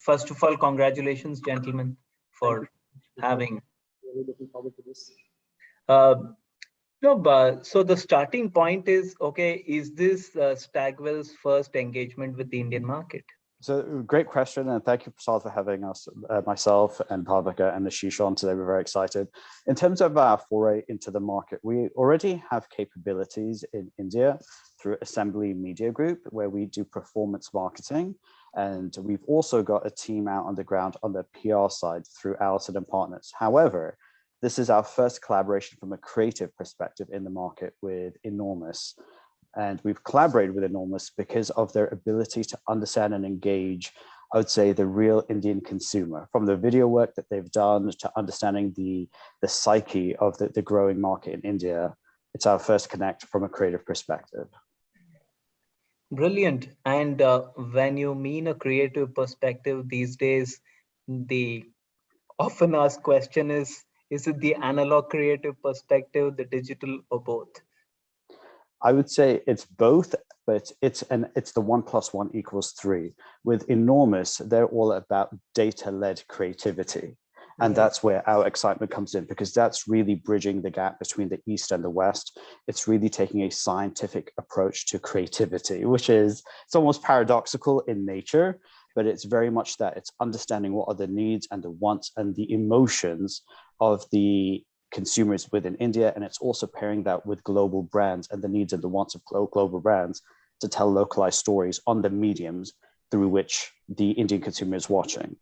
First of all, congratulations, gentlemen, for having. Really looking forward to this. No, but so the starting point is, okay, is this Stagwell's first engagement with the Indian market? So great question, and thank you, Prasad, for having us, myself and Bhavika and Ashish on today. We're very excited. In terms of our foray into the market, we already have capabilities in India through Assembly Media Group, where we do performance marketing. And we've also got a team out on the ground on the PR side through Allison and Partners. However, this is our first collaboration from a creative perspective in the market with Enormous. And we've collaborated with Enormous because of their ability to understand and engage, I would say, the real Indian consumer, from the video work that they've done to understanding the psyche of the growing market in India. It's our first connect from a creative perspective. Brilliant. And when you mean a creative perspective these days, the often asked question is it the analog creative perspective, the digital, or both? I would say it's both, but it's the 1 + 1 = 3. With Enormous, they're all about data-led creativity. And that's where our excitement comes in, because that's really bridging the gap between the East and the West. It's really taking a scientific approach to creativity, which is, it's almost paradoxical in nature, but it's very much that. It's understanding what are the needs and the wants and the emotions of the consumers within India. And it's also pairing that with global brands and the needs and the wants of global brands to tell localized stories on the mediums through which the Indian consumer is watching.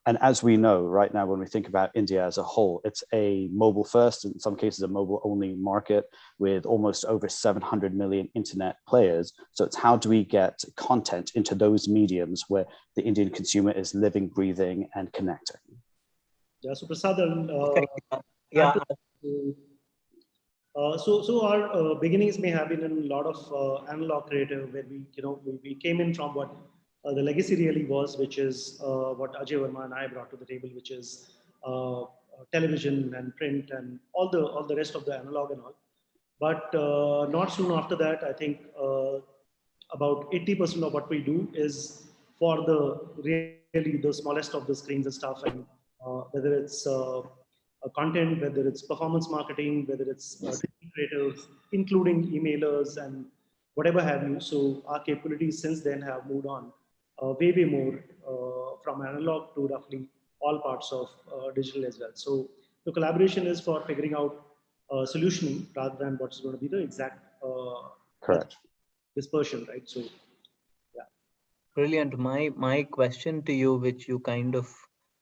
And as we know right now, when we think about India as a whole, it's a mobile first, in some cases a mobile only market with almost over 700 million internet players. So it's how do we get content into those mediums where the Indian consumer is living, breathing, and connecting. Yeah, so Prasad, Yeah. So our beginnings may have been in a lot of analog creative, where we came in from what the legacy really was, which is what Ajay Verma and I brought to the table, which is television and print and all the rest of the analog and all. But not soon after that, I think about 80% of what we do is for really the smallest of the screens and stuff, and whether it's content, whether it's performance marketing, whether it's creators, including emailers and whatever have you. So our capabilities since then have moved on way more from analog to roughly all parts of digital as well. So the collaboration is for figuring out solutioning rather than what's going to be the exact Correct. dispersion, right? So yeah. Brilliant. My question to you, which you kind of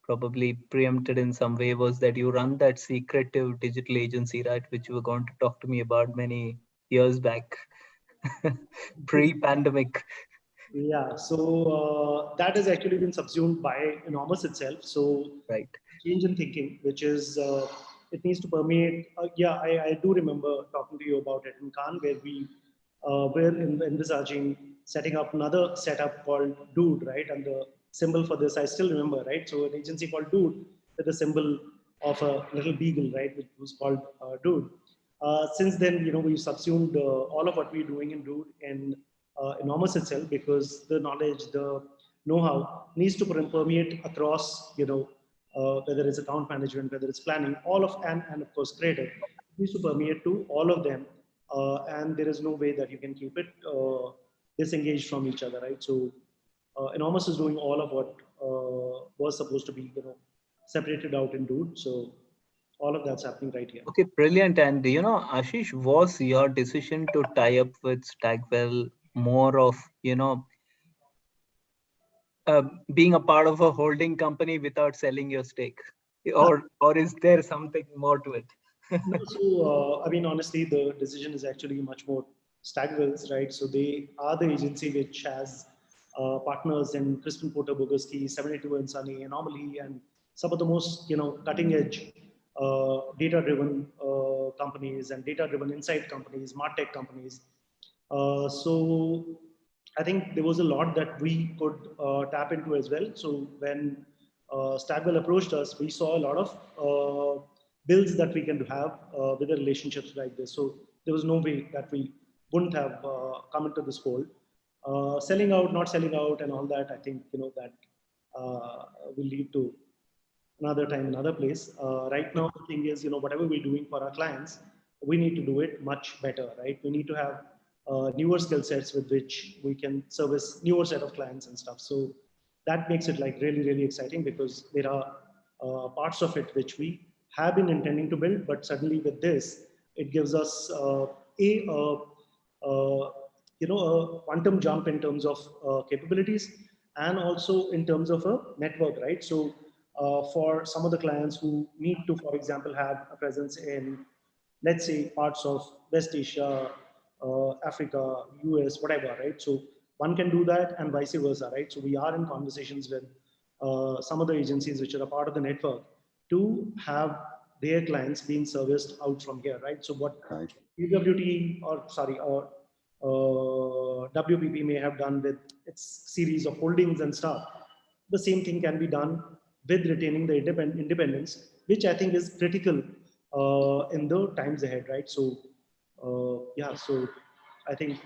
probably preempted in some way, was that you run that secretive digital agency, right, which you were going to talk to me about many years back, pre-pandemic. Yeah, so that has actually been subsumed by Enormous itself. So right, change in thinking, which is it needs to permeate. I do remember talking to you about it in Cannes, where we were envisaging setting up another setup called Dude, right? And the symbol for this, I still remember, right? So an agency called Dude with a symbol of a little beagle, right? Which was called Dude. Since then, we've subsumed all of what we're doing in Dude and Enormous itself, because the knowledge, the know-how needs to permeate across, whether it's account management, whether it's planning, all of, and of course, creative, needs to permeate to all of them. And there is no way that you can keep it disengaged from each other, right? So Enormous is doing all of what was supposed to be, separated out in Dude. So all of that's happening right here. Okay, brilliant. And Ashish, was your decision to tie up with Stagwell more of being a part of a holding company without selling your stake, or is there something more to it? No, so I mean, honestly, the decision is actually much more Stagwell's, right? So they are the agency which has partners in Crispin Porter Boguski, 72 and Sunny, Anomaly, and some of the most cutting edge data-driven companies and data-driven insight companies, martech companies. So I think there was a lot that we could tap into as well. So when Stagwell approached us, we saw a lot of builds that we can have with the relationships like this. So there was no way that we wouldn't have come into this fold. Selling out, not selling out, and all that. I think that will lead to another time, another place. Right now, the thing is, whatever we're doing for our clients, we need to do it much better, right? We need to have newer skill sets with which we can service newer set of clients and stuff. So that makes it like really, really exciting because there are parts of it which we have been intending to build, but suddenly with this, it gives us uh, a quantum jump in terms of capabilities and also in terms of a network, right? So for some of the clients who need to, for example, have a presence in, let's say, parts of West Asia, Africa, US, whatever, right? So one can do that and vice versa, right? So we are in conversations with some of the agencies which are a part of the network to have their clients being serviced out from here, right? So what Right. UWT or WPP may have done with its series of holdings and stuff, the same thing can be done with retaining the independence, which I think is critical in the times ahead, right? So, yeah, so I think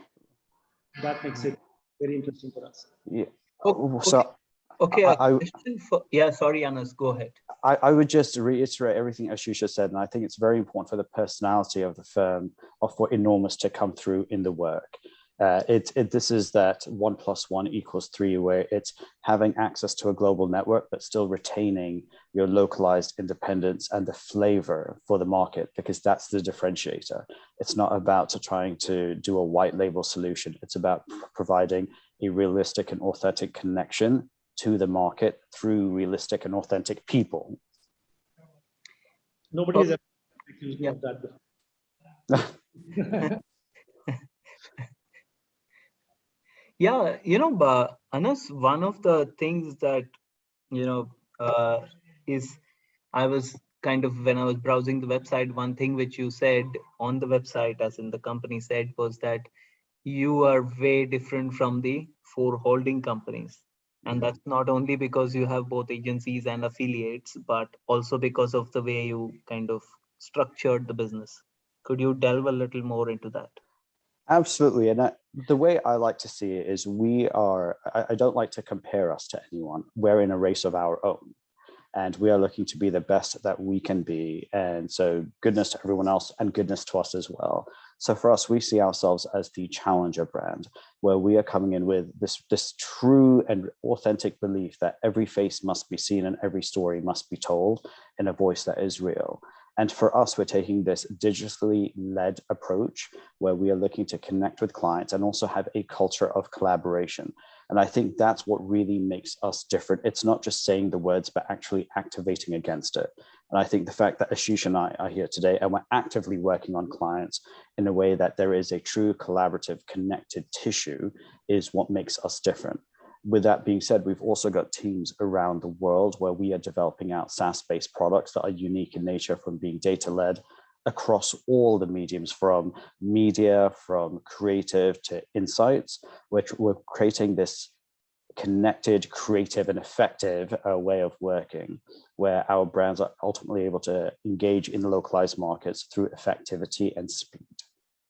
that makes it very interesting for us. Yeah. Okay, So okay. A I, question for, yeah, sorry, Anas, go ahead. I would just reiterate everything Ashish said, and I think it's very important for the personality of the firm, of for Enormous to come through in the work. This is that 1+1 = 3, where it's having access to a global network, but still retaining your localized independence and the flavor for the market, because that's the differentiator. It's not about trying to do a white label solution. It's about providing a realistic and authentic connection to the market through realistic and authentic people. Nobody has ever accused me Yeah. of that before. Yeah, Anas, one of the things that, you know, is I was kind of, when I was browsing the website, one thing which you said on the website, as in the company said, was that you are way different from the four holding companies. And that's not only because you have both agencies and affiliates, but also because of the way you kind of structured the business. Could you delve a little more into that? Absolutely. And the way I like to see it is I don't like to compare us to anyone. We're in a race of our own, and we are looking to be the best that we can be. And so goodness to everyone else and goodness to us as well. So for us, we see ourselves as the challenger brand, where we are coming in with this true and authentic belief that every face must be seen and every story must be told in a voice that is real. And for us, we're taking this digitally led approach where we are looking to connect with clients and also have a culture of collaboration. And I think that's what really makes us different. It's not just saying the words, but actually activating against it. And I think the fact that Ashish and I are here today and we're actively working on clients in a way that there is a true collaborative, connected tissue is what makes us different. With that being said, we've also got teams around the world where we are developing out SaaS-based products that are unique in nature, from being data-led across all the mediums, from media, from creative to insights, which we're creating this connected, creative, and effective way of working, where our brands are ultimately able to engage in localized markets through effectivity and speed.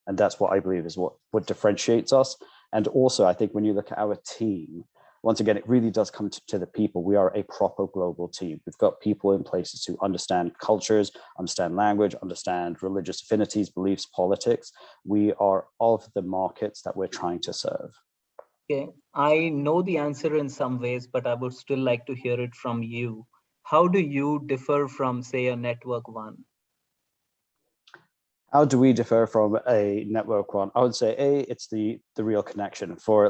And that's what I believe is what differentiates us. And also, I think when you look at our team, once again, it really does come to the people. We are a proper global team. We've got people in places who understand cultures, understand language, understand religious affinities, beliefs, politics. We are of the markets that we're trying to serve. Okay, I know the answer in some ways, but I would still like to hear it from you. How do you differ from, say, a Network One? How do we differ from a Network One? I would say it's the real connection for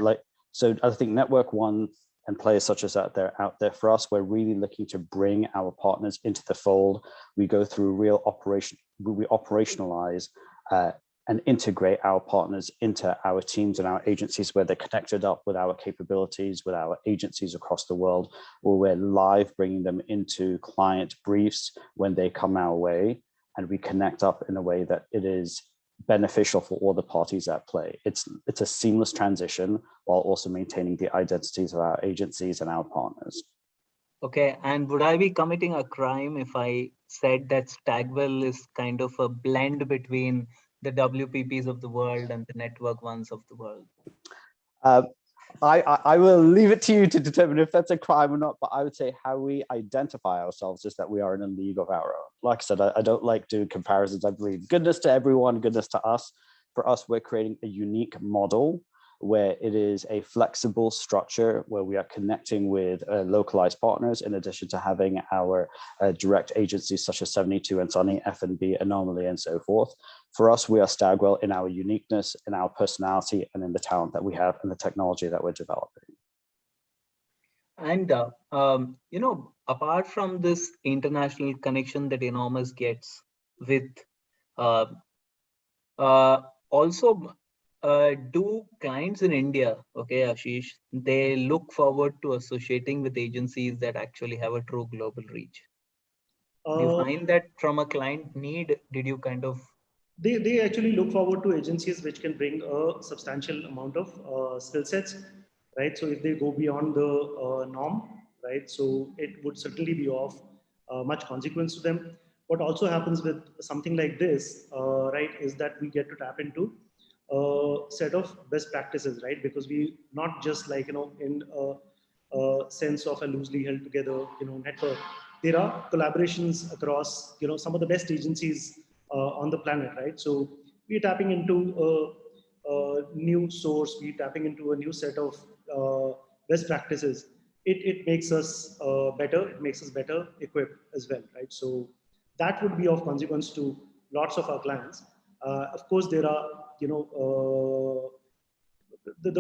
so I think Network One and players such as out there for us, we're really looking to bring our partners into the fold. We go through real operation, we operationalize and integrate our partners into our teams and our agencies, where they're connected up with our capabilities, with our agencies across the world, or we're live bringing them into client briefs when they come our way, and we connect up in a way that it is beneficial for all the parties at play. It's a seamless transition while also maintaining the identities of our agencies and our partners. Okay, and would I be committing a crime if I said that Stagwell is kind of a blend between the WPPs of the world and the Network Ones of the world? I will leave it to you to determine if that's a crime or not, but I would say how we identify ourselves is that we are in a league of our own. Like I said, I don't like doing comparisons. I believe goodness to everyone, goodness to us. For us, we're creating a unique model where it is a flexible structure where we are connecting with localized partners in addition to having our direct agencies such as 72 and Sunny, F&B, Anomaly, and so forth. For us, we are Stagwell in our uniqueness, in our personality, and in the talent that we have and the technology that we're developing. And apart from this international connection that Enormous gets with, uh, also, do clients in India, okay, Ashish, they look forward to associating with agencies that actually have a true global reach? Do you Uh, find that from a client need, did you kind of? they actually look forward to agencies which can bring a substantial amount of skill sets, right? So if they go beyond the norm, right? So it would certainly be of much consequence to them. What also happens with something like this, right, is that we get to tap into a set of best practices, right? Because we not just like in a sense of a loosely held together network. There are collaborations across some of the best agencies on the planet, right? So we're tapping into a new source, we're tapping into a new set of best practices. It makes us better, it makes us better equipped as well, right? So that would be of consequence to lots of our clients. Of course, there are, the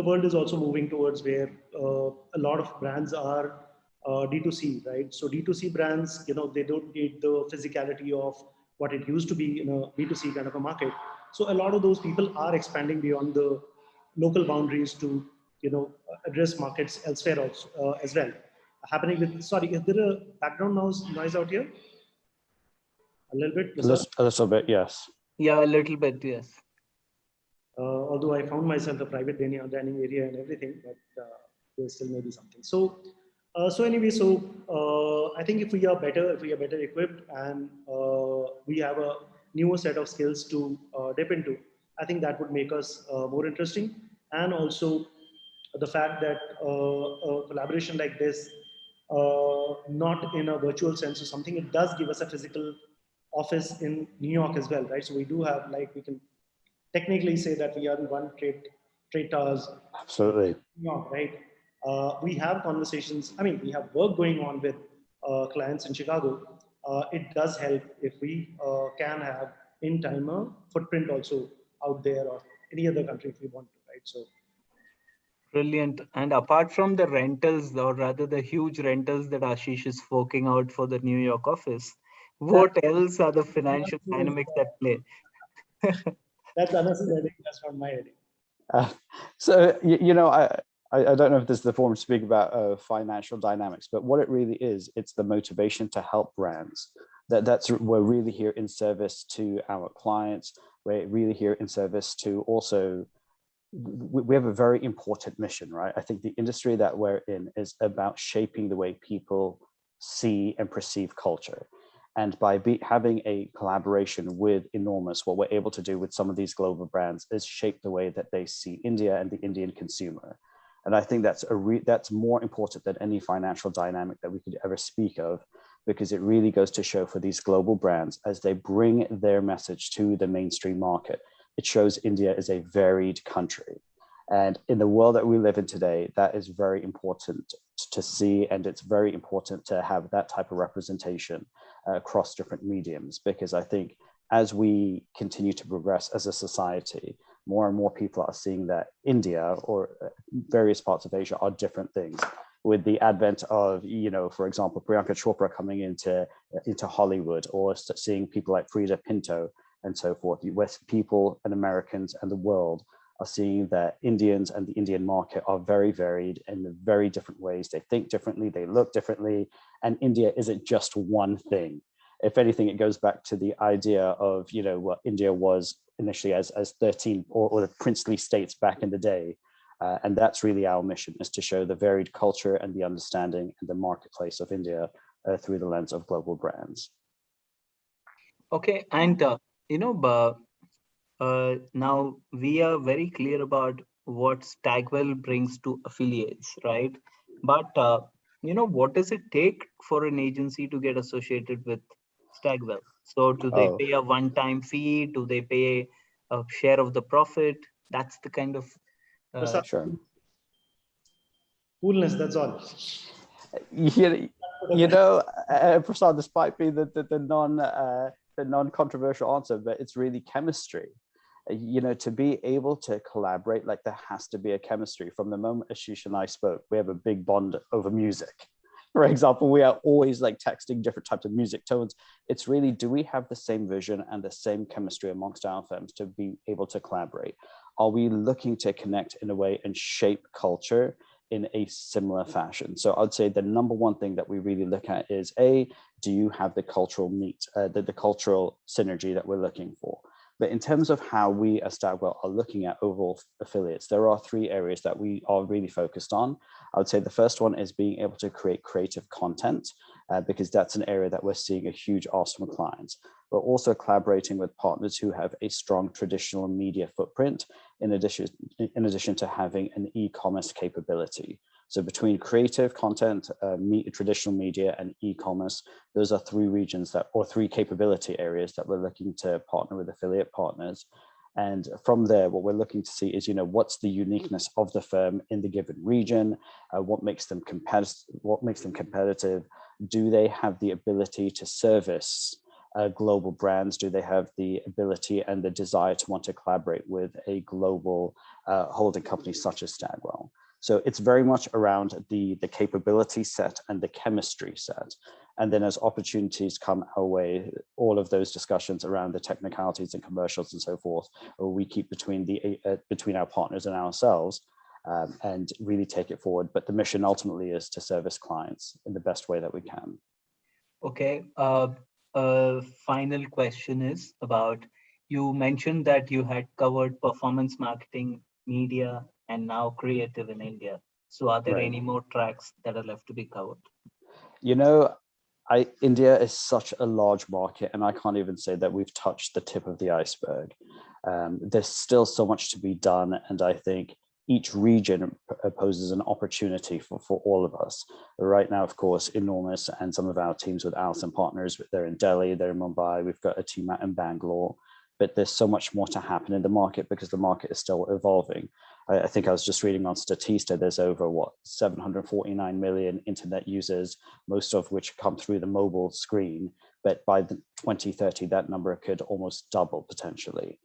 world is also moving towards where a lot of brands are D2C, right? So D2C brands, they don't need the physicality of what it used to be in a B2C kind of a market. So a lot of those people are expanding beyond the local boundaries to, address markets elsewhere also, as well. Happening with, sorry, is there a background noise out here? A little bit, Mr. A little bit, yes. Yeah, a little bit, yes. Although I found myself a private dining area and everything, but there still may be something. So anyway, I think if we are better equipped, and we have a newer set of skills to dip into, I think that would make us more interesting. And also the fact that a collaboration like this, not in a virtual sense or something, it does give us a physical office in New York as well, right? So we do have, like, we can technically say that we are in one trade towers, Absolutely. New York, right? We have conversations. I mean, we have work going on with clients in Chicago. It does help if we can have in time a footprint also out there or any other country if we want to, right? So Brilliant. And apart from the rentals, or rather the huge rentals that Ashish is forking out for the New York office, that, what else are the financial dynamics at play? that's Anas's headache. That's not my headache. Uh, so, I don't know if this is the forum to speak about financial dynamics, but what it really is, it's the motivation to help brands. We're really here in service to our clients. We're really here in service to also, we have a very important mission, right? I think the industry that we're in is about shaping the way people see and perceive culture. And by having a collaboration with Enormous, what we're able to do with some of these global brands is shape the way that they see India and the Indian consumer. And I think that's more important than any financial dynamic that we could ever speak of, because it really goes to show for these global brands as they bring their message to the mainstream market. It shows India is a varied country. And in the world that we live in today, that is very important to see. And it's very important to have that type of representation across different mediums, because I think as we continue to progress as a society, more and more people are seeing that India or various parts of Asia are different things. With the advent of, for example, Priyanka Chopra coming into Hollywood, or seeing people like Frida Pinto and so forth, West people and Americans and the world are seeing that Indians and the Indian market are very varied in very different ways. They think differently, they look differently, and India isn't just one thing. If anything, it goes back to the idea of, what India was initially as 13 or the princely states back in the day. And that's really our mission, is to show the varied culture and the understanding and the marketplace of India through the lens of global brands. Okay, and now we are very clear about what Stagwell brings to affiliates, right? But what does it take for an agency to get associated with Stagwell? So, do they Oh, pay a one-time fee? Do they pay a share of the profit? That's the kind of Prasad, sure. coolness, that's all. You, you know, Prasad, this might be the non-controversial answer, but it's really chemistry. To be able to collaborate, like there has to be a chemistry. From the moment Ashish and I spoke, we have a big bond over music. For example, we are always like texting different types of music tones. It's really, do we have the same vision and the same chemistry amongst our firms to be able to collaborate? Are we looking to connect in a way and shape culture in a similar fashion? So I'd say the number one thing that we really look at is do you have the cultural the cultural synergy that we're looking for? But in terms of how we as Stagwell are looking at overall affiliates, there are three areas that we are really focused on. I would say the first one is being able to create creative content, because that's an area that we're seeing a huge ask from clients, but also collaborating with partners who have a strong traditional media footprint, in addition to having an e-commerce capability. So between creative content, traditional media, and e-commerce, those are three regions or three capability areas that we're looking to partner with affiliate partners. And from there, what we're looking to see is, what's the uniqueness of the firm in the given region? What makes them competitive? Do they have the ability to service global brands? Do they have the ability and the desire to want to collaborate with a global holding company such as Stagwell? So it's very much around the capability set and the chemistry set. And then as opportunities come our way, all of those discussions around the technicalities and commercials and so forth, we keep between our partners and ourselves, and really take it forward. But the mission ultimately is to service clients in the best way that we can. Okay. Final question is about, you mentioned that you had covered performance marketing, media, and now creative in India. So are there Right. any more tracks that are left to be covered? India is such a large market, and I can't even say that we've touched the tip of the iceberg. There's still so much to be done, and I think each region poses an opportunity for all of us. Right now, of course, Enormous and some of our teams with Allison Partners, they're in Delhi, they're in Mumbai, we've got a team out in Bangalore, but there's so much more to happen in the market because the market is still evolving. I think I was just reading on Statista, there's over 749 million internet users, most of which come through the mobile screen. But by 2030, that number could almost double potentially.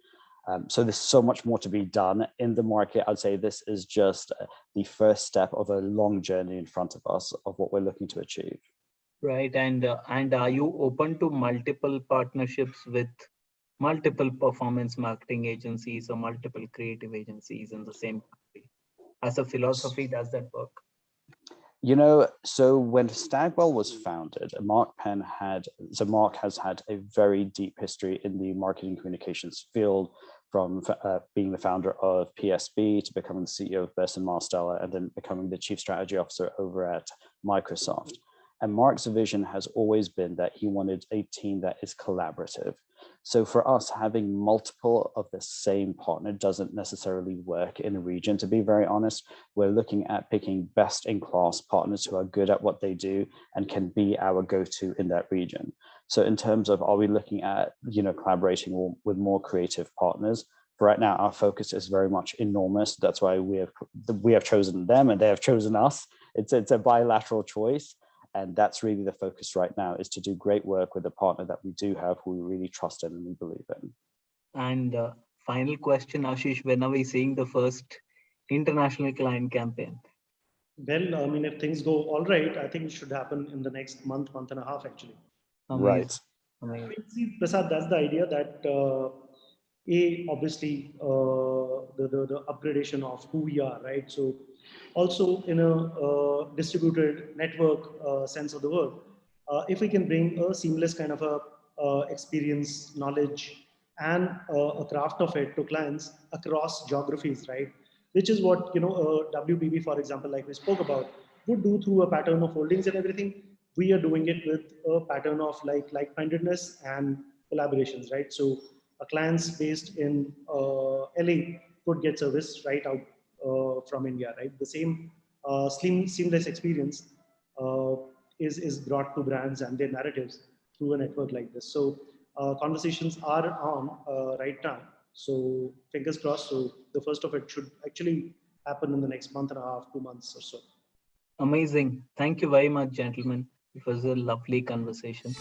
So there's so much more to be done in the market. I'd say this is just the first step of a long journey in front of us of what we're looking to achieve. Right. And are you open to multiple partnerships with multiple performance marketing agencies or multiple creative agencies in the same country? As a philosophy, does that work? So when Stagwell was founded, Mark has had a very deep history in the marketing communications field, from being the founder of PSB to becoming the CEO of Burson Marsteller, and then becoming the chief strategy officer over at Microsoft. And Mark's vision has always been that he wanted a team that is collaborative. So for us, having multiple of the same partner doesn't necessarily work in a region, to be very honest. We're looking at picking best-in-class partners who are good at what they do and can be our go-to in that region. So in terms of, are we looking at, collaborating with more creative partners? For right now, our focus is very much Enormous. That's why we have chosen them and they have chosen us. It's a bilateral choice. And that's really the focus right now, is to do great work with a partner that we do have, who we really trust in and we believe in. And final question, Ashish, when are we seeing the first international client campaign? Well, I mean, if things go all right, I think it should happen in the next month and a half, actually. Amazing. Right. Amazing. I mean, see, Prasad, that's the idea that obviously the upgradation of who we are, right? So also in a distributed network sense of the word, if we can bring a seamless kind of a experience, knowledge, and a craft of it to clients across geographies, right? Which is what WBB, for example, like we spoke about, would do through a pattern of holdings and everything. We are doing it with a pattern of like-mindedness and collaborations, right? So clients based in LA could get service right out from India, right? The same seamless experience is brought to brands and their narratives through a network like this. So conversations are on right now. So fingers crossed. So the first of it should actually happen in the next month and a half, 2 months or so. Amazing. Thank you very much, gentlemen. It was a lovely conversation.